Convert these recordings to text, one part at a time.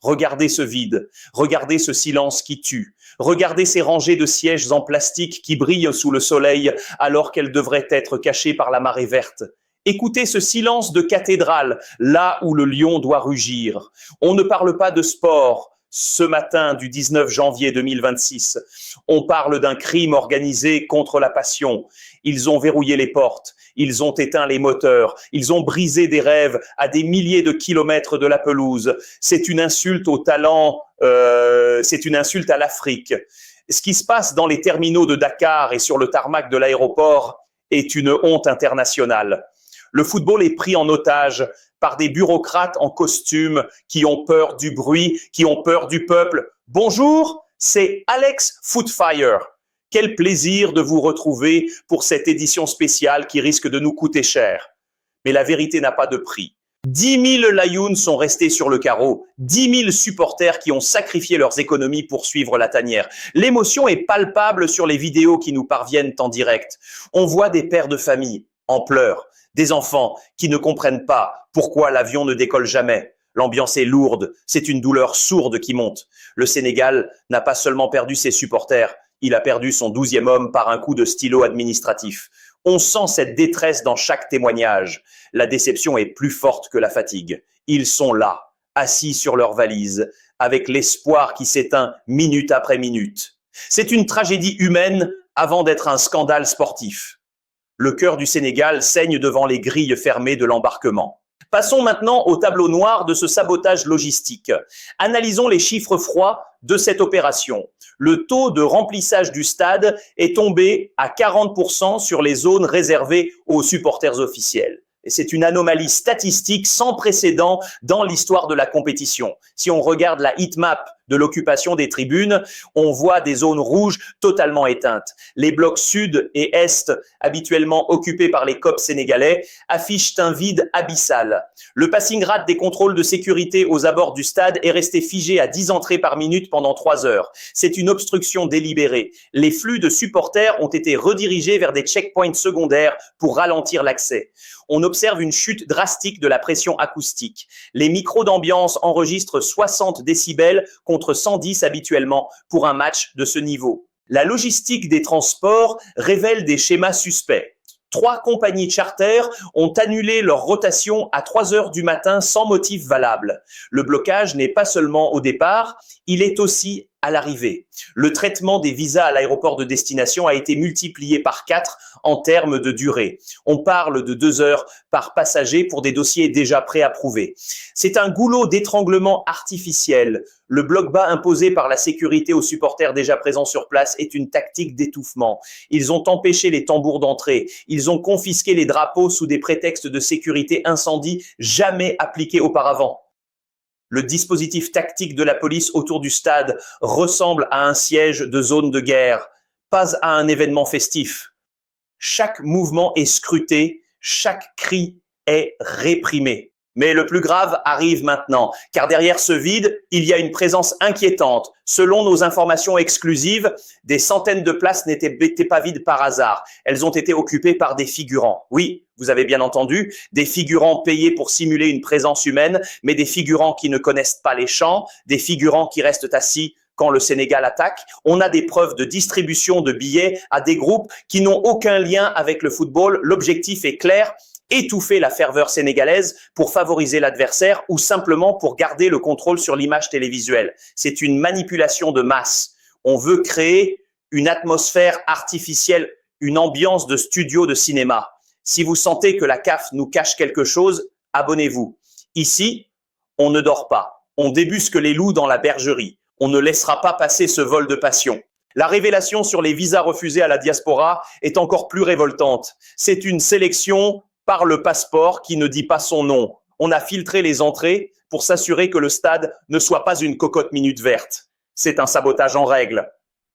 Regardez ce vide, regardez ce silence qui tue, regardez ces rangées de sièges en plastique qui brillent sous le soleil alors qu'elles devraient être cachées par la marée verte. Écoutez ce silence de cathédrale, là où le lion doit rugir. On ne parle pas de sport ce matin du 19 janvier 2026. On parle d'un crime organisé contre la passion. Ils ont verrouillé les portes, ils ont éteint les moteurs, ils ont brisé des rêves à des milliers de kilomètres de la pelouse. C'est une insulte au talent, c'est une insulte à l'Afrique. Ce qui se passe dans les terminaux de Dakar et sur le tarmac de l'aéroport est une honte internationale. Le football est pris en otage par des bureaucrates en costume qui ont peur du bruit, qui ont peur du peuple. Bonjour, c'est Alex Footfire. Quel plaisir de vous retrouver pour cette édition spéciale qui risque de nous coûter cher. Mais la vérité n'a pas de prix. 10 000 Lions sont restés sur le carreau, 10 000 supporters qui ont sacrifié leurs économies pour suivre la tanière. L'émotion est palpable sur les vidéos qui nous parviennent en direct. On voit des pères de famille en pleurs, des enfants qui ne comprennent pas pourquoi l'avion ne décolle jamais. L'ambiance est lourde, c'est une douleur sourde qui monte. Le Sénégal n'a pas seulement perdu ses supporters, il a perdu son 12e homme par un coup de stylo administratif. On sent cette détresse dans chaque témoignage. La déception est plus forte que la fatigue. Ils sont là, assis sur leurs valises, avec l'espoir qui s'éteint minute après minute. C'est une tragédie humaine avant d'être un scandale sportif. Le cœur du Sénégal saigne devant les grilles fermées de l'embarquement. Passons maintenant au tableau noir de ce sabotage logistique. Analysons les chiffres froids de cette opération. Le taux de remplissage du stade est tombé à 40% sur les zones réservées aux supporters officiels. Et c'est une anomalie statistique sans précédent dans l'histoire de la compétition. Si on regarde la heatmap de l'occupation des tribunes, on voit des zones rouges totalement éteintes. Les blocs sud et est, habituellement occupés par les COP sénégalais, affichent un vide abyssal. Le passing rate des contrôles de sécurité aux abords du stade est resté figé à 10 entrées par minute pendant 3 heures. C'est une obstruction délibérée. Les flux de supporters ont été redirigés vers des checkpoints secondaires pour ralentir l'accès. On observe une chute drastique de la pression acoustique. Les micros d'ambiance enregistrent 60 décibels contre 110 habituellement pour un match de ce niveau. La logistique des transports révèle des schémas suspects. 3 compagnies charter ont annulé leur rotation à 3 heures du matin sans motif valable. Le blocage n'est pas seulement au départ, il est aussi à l'arrivée. Le traitement des visas à l'aéroport de destination a été multiplié par 4 en termes de durée. On parle de 2 heures par passager pour des dossiers déjà préapprouvés. C'est un goulot d'étranglement artificiel. Le bloc bas imposé par la sécurité aux supporters déjà présents sur place est une tactique d'étouffement. Ils ont empêché les tambours d'entrée. Ils ont confisqué les drapeaux sous des prétextes de sécurité incendie jamais appliqués auparavant. Le dispositif tactique de la police autour du stade ressemble à un siège de zone de guerre, pas à un événement festif. Chaque mouvement est scruté, chaque cri est réprimé. Mais le plus grave arrive maintenant, car derrière ce vide, il y a une présence inquiétante. Selon nos informations exclusives, des centaines de places n'étaient pas vides par hasard. Elles ont été occupées par des figurants. Oui, vous avez bien entendu, des figurants payés pour simuler une présence humaine, mais des figurants qui ne connaissent pas les champs, des figurants qui restent assis quand le Sénégal attaque. On a des preuves de distribution de billets à des groupes qui n'ont aucun lien avec le football. L'objectif est clair: étouffer la ferveur sénégalaise pour favoriser l'adversaire ou simplement pour garder le contrôle sur l'image télévisuelle. C'est une manipulation de masse. On veut créer une atmosphère artificielle, une ambiance de studio de cinéma. Si vous sentez que la CAF nous cache quelque chose, abonnez-vous. Ici, on ne dort pas. On débusque les loups dans la bergerie. On ne laissera pas passer ce vol de passion. La révélation sur les visas refusés à la diaspora est encore plus révoltante. C'est une sélection par le passeport qui ne dit pas son nom. On a filtré les entrées pour s'assurer que le stade ne soit pas une cocotte minute verte. C'est un sabotage en règle,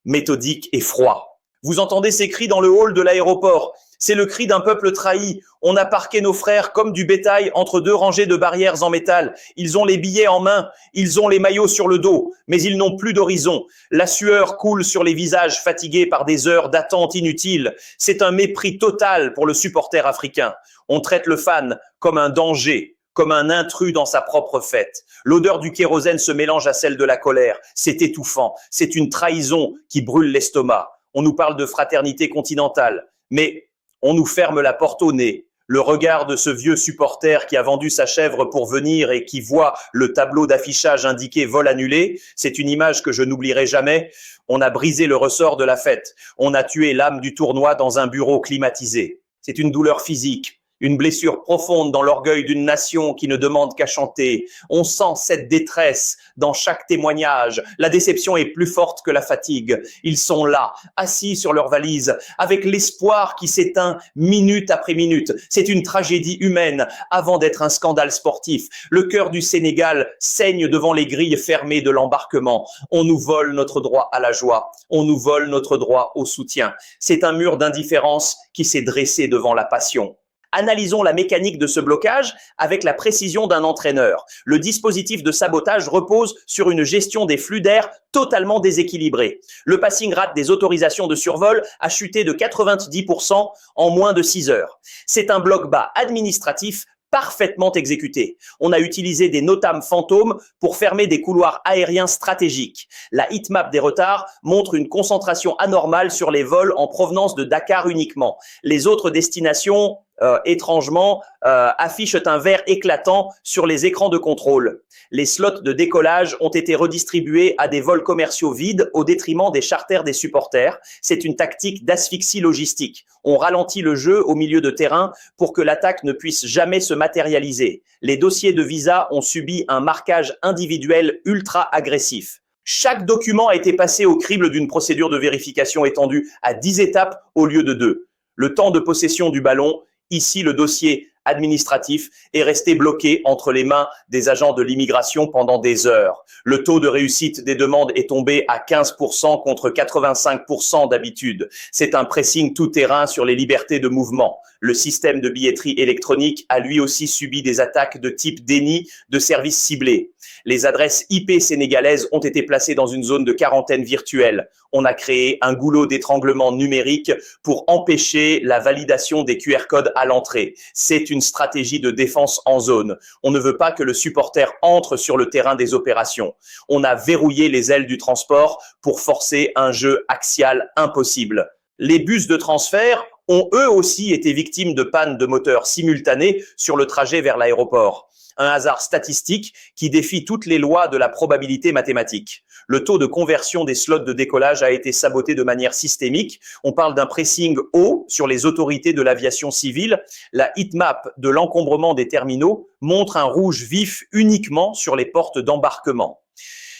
méthodique et froid. Vous entendez ces cris dans le hall de l'aéroport. C'est le cri d'un peuple trahi. On a parqué nos frères comme du bétail entre 2 rangées de barrières en métal. Ils ont les billets en main, ils ont les maillots sur le dos, mais ils n'ont plus d'horizon. La sueur coule sur les visages fatigués par des heures d'attente inutiles. C'est un mépris total pour le supporter africain. On traite le fan comme un danger, comme un intrus dans sa propre fête. L'odeur du kérosène se mélange à celle de la colère. C'est étouffant. C'est une trahison qui brûle l'estomac. On nous parle de fraternité continentale, mais on nous ferme la porte au nez. Le regard de ce vieux supporter qui a vendu sa chèvre pour venir et qui voit le tableau d'affichage indiqué vol annulé, c'est une image que je n'oublierai jamais. On a brisé le ressort de la fête. On a tué l'âme du tournoi dans un bureau climatisé. C'est une douleur physique. Une blessure profonde dans l'orgueil d'une nation qui ne demande qu'à chanter. On sent cette détresse dans chaque témoignage. La déception est plus forte que la fatigue. Ils sont là, assis sur leurs valises, avec l'espoir qui s'éteint minute après minute. C'est une tragédie humaine avant d'être un scandale sportif. Le cœur du Sénégal saigne devant les grilles fermées de l'embarquement. On nous vole notre droit à la joie. On nous vole notre droit au soutien. C'est un mur d'indifférence qui s'est dressé devant la passion. Analysons la mécanique de ce blocage avec la précision d'un entraîneur. Le dispositif de sabotage repose sur une gestion des flux d'air totalement déséquilibrée. Le passing rate des autorisations de survol a chuté de 90% en moins de 6 heures. C'est un bloc bas administratif parfaitement exécuté. On a utilisé des NOTAM fantômes pour fermer des couloirs aériens stratégiques. La heatmap des retards montre une concentration anormale sur les vols en provenance de Dakar uniquement. Les autres destinations étrangement, affichent un vert éclatant sur les écrans de contrôle. Les slots de décollage ont été redistribués à des vols commerciaux vides au détriment des charters des supporters. C'est une tactique d'asphyxie logistique. On ralentit le jeu au milieu de terrain pour que l'attaque ne puisse jamais se matérialiser. Les dossiers de visa ont subi un marquage individuel ultra agressif. Chaque document a été passé au crible d'une procédure de vérification étendue à 10 étapes au lieu de 2. Le temps de possession du ballon. Ici, le dossier administratif est resté bloqué entre les mains des agents de l'immigration pendant des heures. Le taux de réussite des demandes est tombé à 15% contre 85% d'habitude. C'est un pressing tout-terrain sur les libertés de mouvement. Le système de billetterie électronique a lui aussi subi des attaques de type déni de services ciblés. Les adresses IP sénégalaises ont été placées dans une zone de quarantaine virtuelle. On a créé un goulot d'étranglement numérique pour empêcher la validation des QR codes à l'entrée. C'est une stratégie de défense en zone. On ne veut pas que le supporter entre sur le terrain des opérations. On a verrouillé les ailes du transport pour forcer un jeu axial impossible. Les bus de transfert ont eux aussi été victimes de pannes de moteur simultanées sur le trajet vers l'aéroport. Un hasard statistique qui défie toutes les lois de la probabilité mathématique. Le taux de conversion des slots de décollage a été saboté de manière systémique. On parle d'un pressing haut sur les autorités de l'aviation civile. La heatmap de l'encombrement des terminaux montre un rouge vif uniquement sur les portes d'embarquement.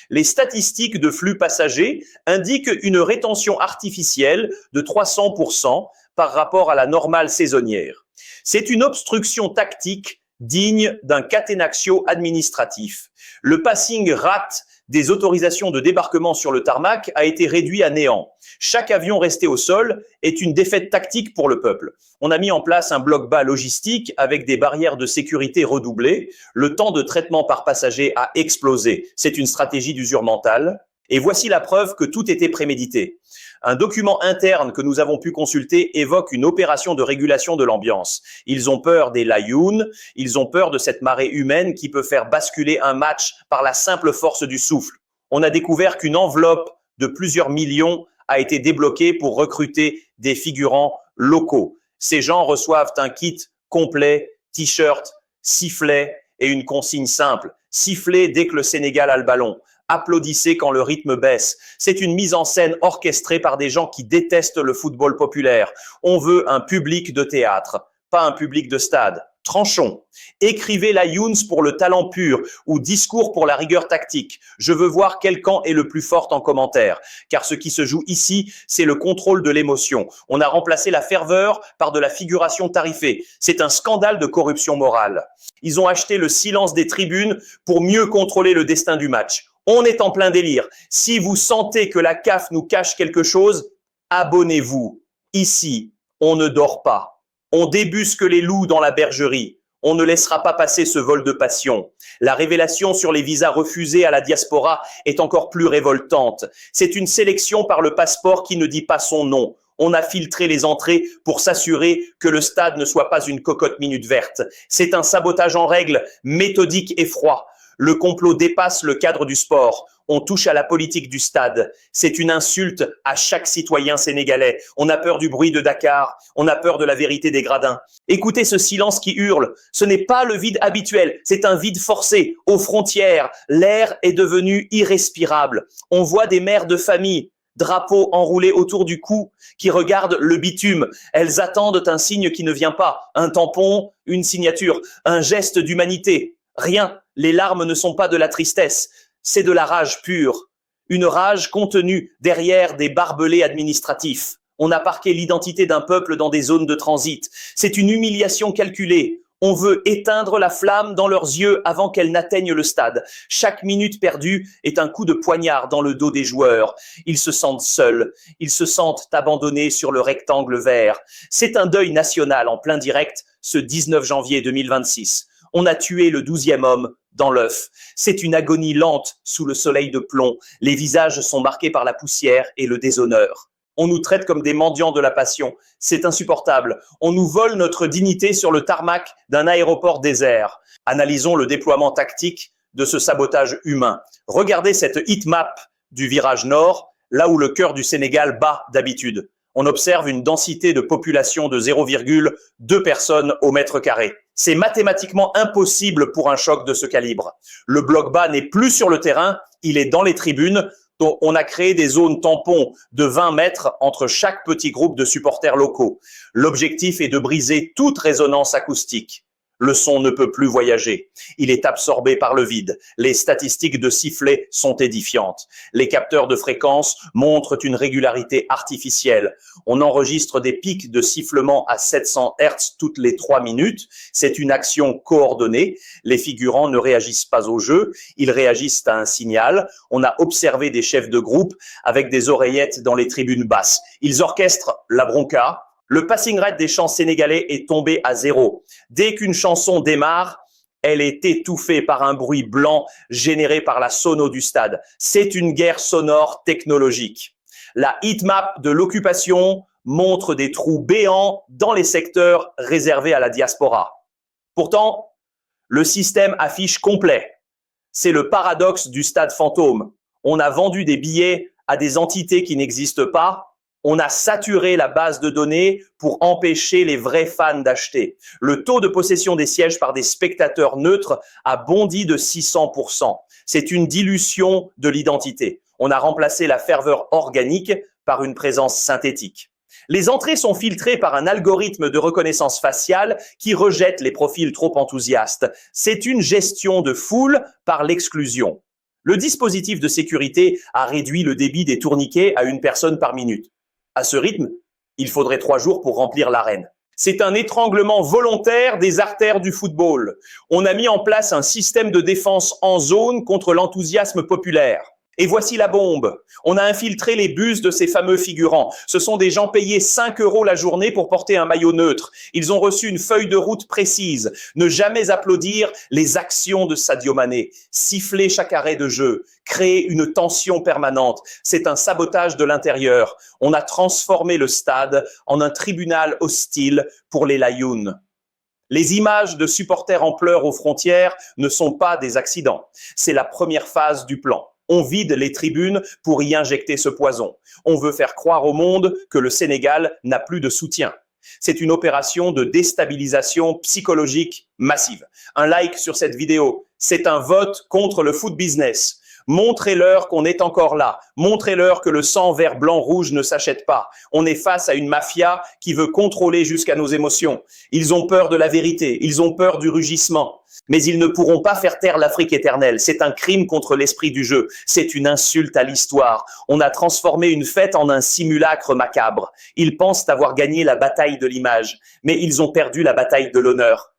Les statistiques de flux passagers indiquent une rétention artificielle de 300% par rapport à la normale saisonnière. C'est une obstruction tactique digne d'un catenaccio administratif. Le passing rate des autorisations de débarquement sur le tarmac a été réduit à néant. Chaque avion resté au sol est une défaite tactique pour le peuple. On a mis en place un bloc bas logistique avec des barrières de sécurité redoublées. Le temps de traitement par passager a explosé. C'est une stratégie d'usure mentale. Et voici la preuve que tout était prémédité. Un document interne que nous avons pu consulter évoque une opération de régulation de l'ambiance. Ils ont peur des layouns, ils ont peur de cette marée humaine qui peut faire basculer un match par la simple force du souffle. On a découvert qu'une enveloppe de plusieurs millions a été débloquée pour recruter des figurants locaux. Ces gens reçoivent un kit complet, t-shirt, sifflet et une consigne simple. Siffler dès que le Sénégal a le ballon. Applaudissez quand le rythme baisse. C'est une mise en scène orchestrée par des gens qui détestent le football populaire. On veut un public de théâtre, pas un public de stade. Tranchons. Écrivez la Younes pour le talent pur ou discours pour la rigueur tactique. Je veux voir quel camp est le plus fort en commentaire. Car ce qui se joue ici, c'est le contrôle de l'émotion. On a remplacé la ferveur par de la figuration tarifée. C'est un scandale de corruption morale. Ils ont acheté le silence des tribunes pour mieux contrôler le destin du match. On est en plein délire. Si vous sentez que la CAF nous cache quelque chose, abonnez-vous. Ici, on ne dort pas. On débusque les loups dans la bergerie. On ne laissera pas passer ce vol de passion. La révélation sur les visas refusés à la diaspora est encore plus révoltante. C'est une sélection par le passeport qui ne dit pas son nom. On a filtré les entrées pour s'assurer que le stade ne soit pas une cocotte minute verte. C'est un sabotage en règle, méthodique et froid. Le complot dépasse le cadre du sport. On touche à la politique du stade. C'est une insulte à chaque citoyen sénégalais. On a peur du bruit de Dakar. On a peur de la vérité des gradins. Écoutez ce silence qui hurle. Ce n'est pas le vide habituel. C'est un vide forcé. Aux frontières, l'air est devenu irrespirable. On voit des mères de famille, drapeaux enroulés autour du cou, qui regardent le bitume. Elles attendent un signe qui ne vient pas. Un tampon, une signature, un geste d'humanité. Rien. Les larmes ne sont pas de la tristesse. C'est de la rage pure. Une rage contenue derrière des barbelés administratifs. On a parqué l'identité d'un peuple dans des zones de transit. C'est une humiliation calculée. On veut éteindre la flamme dans leurs yeux avant qu'elle n'atteigne le stade. Chaque minute perdue est un coup de poignard dans le dos des joueurs. Ils se sentent seuls. Ils se sentent abandonnés sur le rectangle vert. C'est un deuil national en plein direct ce 19 janvier 2026. On a tué le 12e homme dans l'œuf. C'est une agonie lente sous le soleil de plomb. Les visages sont marqués par la poussière et le déshonneur. On nous traite comme des mendiants de la passion. C'est insupportable. On nous vole notre dignité sur le tarmac d'un aéroport désert. Analysons le déploiement tactique de ce sabotage humain. Regardez cette heatmap du virage nord, là où le cœur du Sénégal bat d'habitude. On observe une densité de population de 0,2 personnes au mètre carré. C'est mathématiquement impossible pour un choc de ce calibre. Le bloc bas n'est plus sur le terrain, il est dans les tribunes. Donc on a créé des zones tampons de 20 mètres entre chaque petit groupe de supporters locaux. L'objectif est de briser toute résonance acoustique. Le son ne peut plus voyager. Il est absorbé par le vide. Les statistiques de sifflets sont édifiantes. Les capteurs de fréquence montrent une régularité artificielle. On enregistre des pics de sifflement à 700 Hz toutes les 3 minutes. C'est une action coordonnée. Les figurants ne réagissent pas au jeu. Ils réagissent à un signal. On a observé des chefs de groupe avec des oreillettes dans les tribunes basses. Ils orchestrent la bronca. Le passing rate des chants sénégalais est tombé à 0. Dès qu'une chanson démarre, elle est étouffée par un bruit blanc généré par la sono du stade. C'est une guerre sonore technologique. La heatmap de l'occupation montre des trous béants dans les secteurs réservés à la diaspora. Pourtant, le système affiche complet. C'est le paradoxe du stade fantôme. On a vendu des billets à des entités qui n'existent pas. On a saturé la base de données pour empêcher les vrais fans d'acheter. Le taux de possession des sièges par des spectateurs neutres a bondi de 600%. C'est une dilution de l'identité. On a remplacé la ferveur organique par une présence synthétique. Les entrées sont filtrées par un algorithme de reconnaissance faciale qui rejette les profils trop enthousiastes. C'est une gestion de foule par l'exclusion. Le dispositif de sécurité a réduit le débit des tourniquets à une personne par minute. À ce rythme, il faudrait 3 jours pour remplir l'arène. C'est un étranglement volontaire des artères du football. On a mis en place un système de défense en zone contre l'enthousiasme populaire. Et voici la bombe. On a infiltré les bus de ces fameux figurants. Ce sont des gens payés 5 € la journée pour porter un maillot neutre. Ils ont reçu une feuille de route précise. Ne jamais applaudir les actions de Sadio Mané. Siffler chaque arrêt de jeu. Créer une tension permanente. C'est un sabotage de l'intérieur. On a transformé le stade en un tribunal hostile pour les Layounes. Les images de supporters en pleurs aux frontières ne sont pas des accidents. C'est la première phase du plan. On vide les tribunes pour y injecter ce poison. On veut faire croire au monde que le Sénégal n'a plus de soutien. C'est une opération de déstabilisation psychologique massive. Un like sur cette vidéo, c'est un vote contre le foot business. Montrez-leur qu'on est encore là. Montrez-leur que le sang vert, blanc, rouge ne s'achète pas. On est face à une mafia qui veut contrôler jusqu'à nos émotions. Ils ont peur de la vérité. Ils ont peur du rugissement. Mais ils ne pourront pas faire taire l'Afrique éternelle. C'est un crime contre l'esprit du jeu. C'est une insulte à l'histoire. On a transformé une fête en un simulacre macabre. Ils pensent avoir gagné la bataille de l'image, mais ils ont perdu la bataille de l'honneur.